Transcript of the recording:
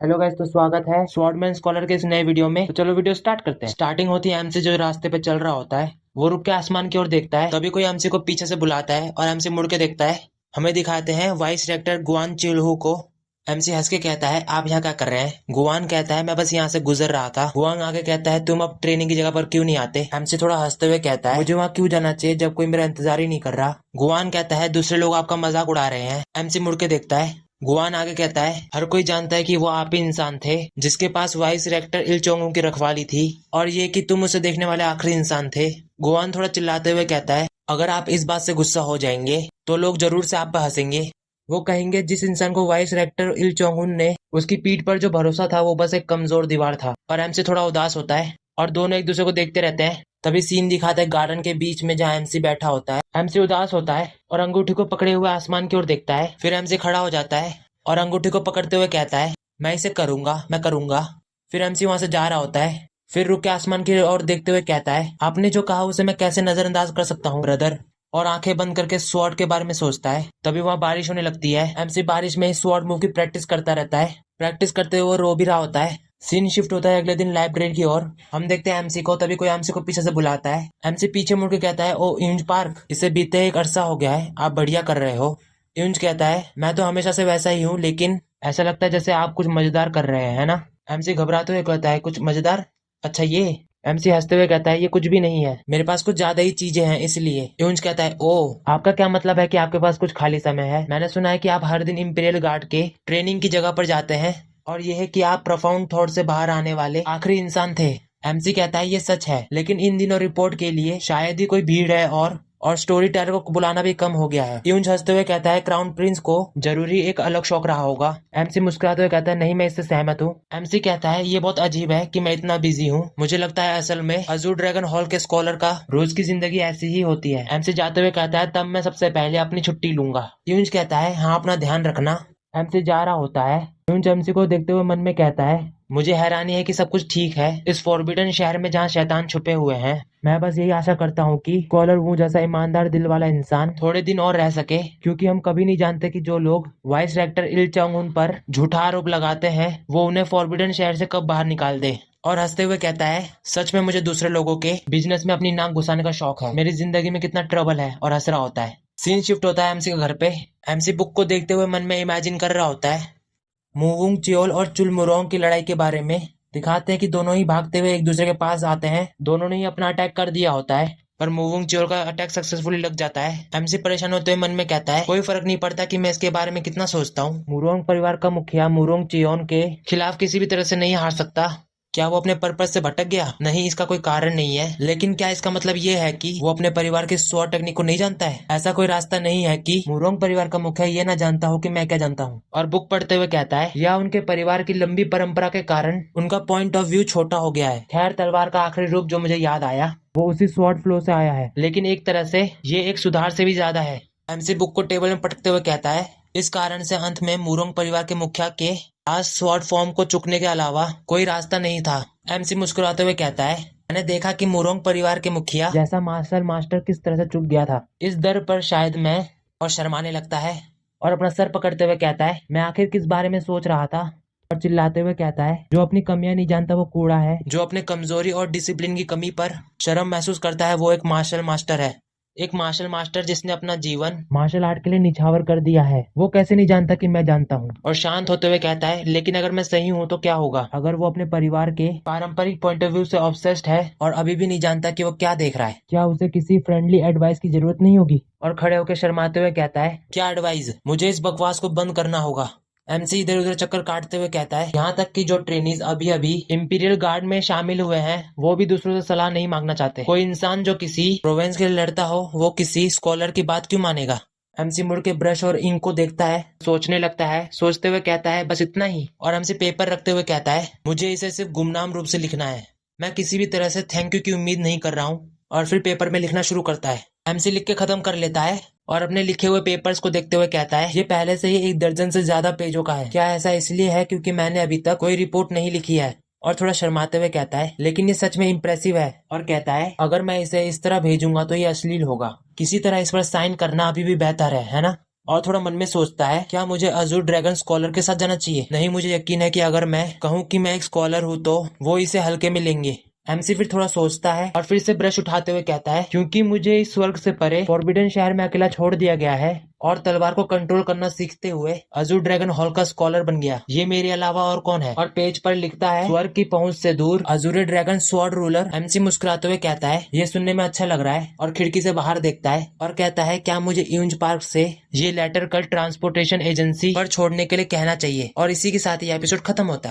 Hello guys, तो स्वागत है स्वॉर्डमैन स्कॉलर के इस नए वीडियो में। तो चलो वीडियो स्टार्ट करते हैं। स्टार्टिंग होती है एमसी जो रास्ते पे चल रहा होता है, वो रुक के आसमान की ओर देखता है। तभी कोई एमसी को पीछे से बुलाता है और एमसी मुड़ के देखता है। हमें दिखाते हैं वाइस डायरेक्टर गुआन चिलहू को। एमसी हंस के कहता है, आप यहाँ क्या कर रहे हैं? गुआन कहता है, मैं बस यहाँ से गुजर रहा था। गुआन आगे कहता है, तुम अब ट्रेनिंग की जगह पर क्यों नहीं आते? एमसी थोड़ा हंसते हुए कहता है, मुझे वहाँ क्यों जाना चाहिए जब कोई मेरा इंतजार ही नहीं कर रहा? गुआन कहता है, दूसरे लोग आपका मजाक उड़ा रहे हैं। एमसी मुड़ के देखता है। गुआन आगे कहता है, हर कोई जानता है कि वो आप ही इंसान थे जिसके पास वाइस रेक्टर इल चोंगू की रखवाली थी, और ये कि तुम उसे देखने वाले आखिरी इंसान थे। गुआन थोड़ा चिल्लाते हुए कहता है, अगर आप इस बात से गुस्सा हो जाएंगे तो लोग जरूर से आप पर हंसेंगे। वो कहेंगे जिस इंसान को वाइस रेक्टर इल चोंगुन ने उसकी पीठ पर जो भरोसा था वो बस एक कमजोर दीवार था। और एमसी थोड़ा उदास होता है और दोनों एक दूसरे को देखते रहते हैं। तभी सीन दिखाता है गार्डन के बीच में जहाँ एमसी बैठा होता है। एमसी उदास होता है और अंगूठी को पकड़े हुए आसमान की ओर देखता है। फिर एमसी खड़ा हो जाता है और अंगूठी को पकड़ते हुए कहता है, मैं इसे करूंगा, मैं करूंगा। फिर एमसी वहां से जा रहा होता है। फिर रुक के आसमान की ओर देखते हुए कहता है, आपने जो कहा उसे मैं कैसे नजरअंदाज कर सकता हूँ ब्रदर? और आंखें बंद करके स्वॉर्ड के बारे में सोचता है। तभी वहां बारिश होने लगती है। एमसी बारिश में ही स्वॉर्ड मूव की प्रैक्टिस करता रहता है। प्रैक्टिस करते हुए वो रो भी रहा होता है। सीन शिफ्ट होता है अगले दिन लाइब्रेरी की ओर। हम देखते हैं एमसी को। तभी कोई एमसी को पीछे से बुलाता है। एमसी पीछे मुड़ के कहता है, ओ यूंज पार्क, इसे बीते एक अरसा हो गया है, आप बढ़िया कर रहे हो। यूंज कहता है, मैं तो हमेशा से वैसा ही हूँ, लेकिन ऐसा लगता है जैसे आप कुछ मजेदार कर रहे हैं, है ना? एमसी घबराते हुए कहता है, कुछ मजेदार? अच्छा ये। एमसी हंसते हुए कहता है, ये कुछ भी नहीं है, मेरे पास कुछ ज्यादा ही चीजें हैं इसलिए। यूंज कहता है, ओ आपका क्या मतलब है कि आपके पास कुछ खाली समय है? मैंने सुना है कि आप हर दिन इंपीरियल गार्ड के ट्रेनिंग की जगह पर जाते हैं, और यह है कि आप प्रोफाउंड थॉट से बाहर आने वाले आखिरी इंसान थे। एमसी कहता है, ये सच है, लेकिन इन दिनों रिपोर्ट के लिए शायद ही कोई भीड़ है, और स्टोरी टेलर को बुलाना भी कम हो गया है। यूंज हंसते हुए कहता है, क्राउन प्रिंस को जरूरी एक अलग शौक रहा होगा। एमसी मुस्कुराते हुए कहता है, नहीं, मैं इससे सहमत हूँ। एमसी कहता है, ये बहुत अजीब है कि मैं इतना बिजी हूँ। मुझे लगता है असल में अजूर ड्रैगन हॉल के स्कॉलर का रोज की जिंदगी ऐसी ही होती है। एमसी जाते हुए कहता है, तब मैं सबसे पहले अपनी छुट्टी लूंगा। यूंज कहता है, हाँ, अपना ध्यान रखना। एमसी जा रहा होता है। यूंज एमसी को देखते हुए मन में कहता है, मुझे हैरानी है कि सब कुछ ठीक है इस फॉरबिडन शहर में जहाँ शैतान छुपे हुए हैं। मैं बस यही आशा करता हूँ कि कॉलर वू जैसा ईमानदार दिल वाला इंसान थोड़े दिन और रह सके, क्योंकि हम कभी नहीं जानते कि जो लोग वाइस रेक्टर इल चोंग उन पर झूठा आरोप लगाते हैं वो उन्हें फॉरबिडन शहर से कब बाहर निकाल दे। और हंसते हुए कहता है, सच में मुझे दूसरे लोगों के बिजनेस में अपनी नाक घुसाने का शौक है। मेरी जिंदगी में कितना ट्रबल है। और हंस रहा होता है। सीन शिफ्ट होता है एमसी के घर पे। एमसी बुक को देखते हुए मन में इमेजिन कर रहा होता है। मुवुंग चियोल और चुलमुरोंग की लड़ाई के बारे में दिखाते हैं कि दोनों ही भागते हुए एक दूसरे के पास आते हैं। दोनों ने ही अपना अटैक कर दिया होता है, पर मुवुंग चियोल का अटैक सक्सेसफुली लग जाता है। एमसी परेशान होते हुए मन में कहता है, कोई फर्क नहीं पड़ता कि मैं इसके बारे में कितना सोचता हूँ। मुरोंग परिवार का मुखिया मुरोंग चियोन के खिलाफ किसी भी तरह से नहीं हार सकता। क्या वो अपने पर्पज से भटक गया? नहीं, इसका कोई कारण नहीं है। लेकिन क्या इसका मतलब ये है कि वो अपने परिवार की स्वॉट टेक्निक को नहीं जानता है? ऐसा कोई रास्ता नहीं है कि मुरोंग परिवार का मुखिया ये ना जानता हो कि मैं क्या जानता हूँ। और बुक पढ़ते हुए कहता है, या उनके परिवार की लंबी परंपरा के कारण उनका पॉइंट ऑफ व्यू छोटा हो गया है। खैर, तलवार का आखिरी रूप जो मुझे याद आया वो उसी स्वॉर्ड फ्लो से आया है, लेकिन एक तरह से ये एक सुधार से भी ज्यादा है। एमसी बुक को टेबल में पटकते हुए कहता है, इस कारण से अंत में मुरोंग परिवार के मुखिया के आज स्वॉर्ड फॉर्म को चुकने के अलावा कोई रास्ता नहीं था। एमसी मुस्कुराते हुए कहता है, मैंने देखा कि मुरोंग परिवार के मुखिया जैसा मार्शल मास्टर किस तरह से चुक गया था। इस दर पर शायद मैं और शर्माने लगता है और अपना सर पकड़ते हुए कहता है, मैं आखिर किस बारे में सोच रहा था? और चिल्लाते हुए कहता है, जो अपनी कमियां नहीं जानता वो कूड़ा है। जो अपने कमजोरी और डिसिप्लिन की कमी पर शर्म महसूस करता है वो एक मार्शल मास्टर है। एक मार्शल मास्टर जिसने अपना जीवन मार्शल आर्ट के लिए निछावर कर दिया है। वो कैसे नहीं जानता कि मैं जानता हूँ? और शांत होते हुए कहता है, लेकिन अगर मैं सही हूँ तो क्या होगा? अगर वो अपने परिवार के पारंपरिक पॉइंट ऑफ व्यू से ऑब्सेस्ड है और अभी भी नहीं जानता कि वो क्या देख रहा है, क्या उसे किसी फ्रेंडली एडवाइस की जरूरत नहीं होगी? और खड़े होकर शर्माते हुए कहता है, क्या एडवाइस? मुझे इस बकवास को बंद करना होगा। एमसी इधर उधर चक्कर काटते हुए कहता है, यहाँ तक कि जो ट्रेनीज अभी अभी इंपीरियल गार्ड में शामिल हुए हैं वो भी दूसरों से सलाह नहीं मांगना चाहते। कोई इंसान जो किसी प्रोविंस के लिए लड़ता हो वो किसी स्कॉलर की बात क्यों मानेगा? एमसी मुड़ के ब्रश और इंक को देखता है, सोचने लगता है, सोचते हुए कहता है, बस इतना ही। और एमसी पेपर रखते हुए कहता है, मुझे इसे सिर्फ गुमनाम रूप से लिखना है। मैं किसी भी तरह से थैंक यू की उम्मीद नहीं कर रहा हूँ। और फिर पेपर में लिखना शुरू करता है। एमसी लिख के खत्म कर लेता है और अपने लिखे हुए पेपर्स को देखते हुए कहता है, ये पहले से ही 1 दर्जन से ज्यादा पेजों का है। क्या ऐसा इसलिए है क्योंकि मैंने अभी तक कोई रिपोर्ट नहीं लिखी है? और थोड़ा शर्माते हुए कहता है, लेकिन ये सच में इम्प्रेसिव है। और कहता है, अगर मैं इसे इस तरह भेजूंगा तो ये अश्लील होगा। किसी तरह इस पर साइन करना अभी भी बेहतर है ना? और थोड़ा मन में सोचता है क्या मुझे अजूर ड्रैगन स्कॉलर के साथ जाना चाहिए। नहीं, मुझे यकीन है कि अगर मैं कहूँ कि मैं एक स्कॉलर हूँ तो वो इसे हल्के में लेंगे। एमसी फिर थोड़ा सोचता है और फिर से ब्रश उठाते हुए कहता है क्योंकि मुझे इस स्वर्ग से परे फॉरबिडन शहर में अकेला छोड़ दिया गया है और तलवार को कंट्रोल करना सीखते हुए अजूर ड्रैगन हॉल का स्कॉलर बन गया। ये मेरे अलावा और कौन है। और पेज पर लिखता है स्वर्ग की पहुंच से दूर Azzur dragon sword ruler. MC मुस्कुराते हुए कहता है ये सुनने में अच्छा लग रहा है और खिड़की से बाहर देखता है और कहता है क्या मुझे यूंज पार्क से ये लेटर कल ट्रांसपोर्टेशन एजेंसी पर छोड़ने के लिए कहना चाहिए। और इसी के साथ ये एपिसोड खत्म होता है।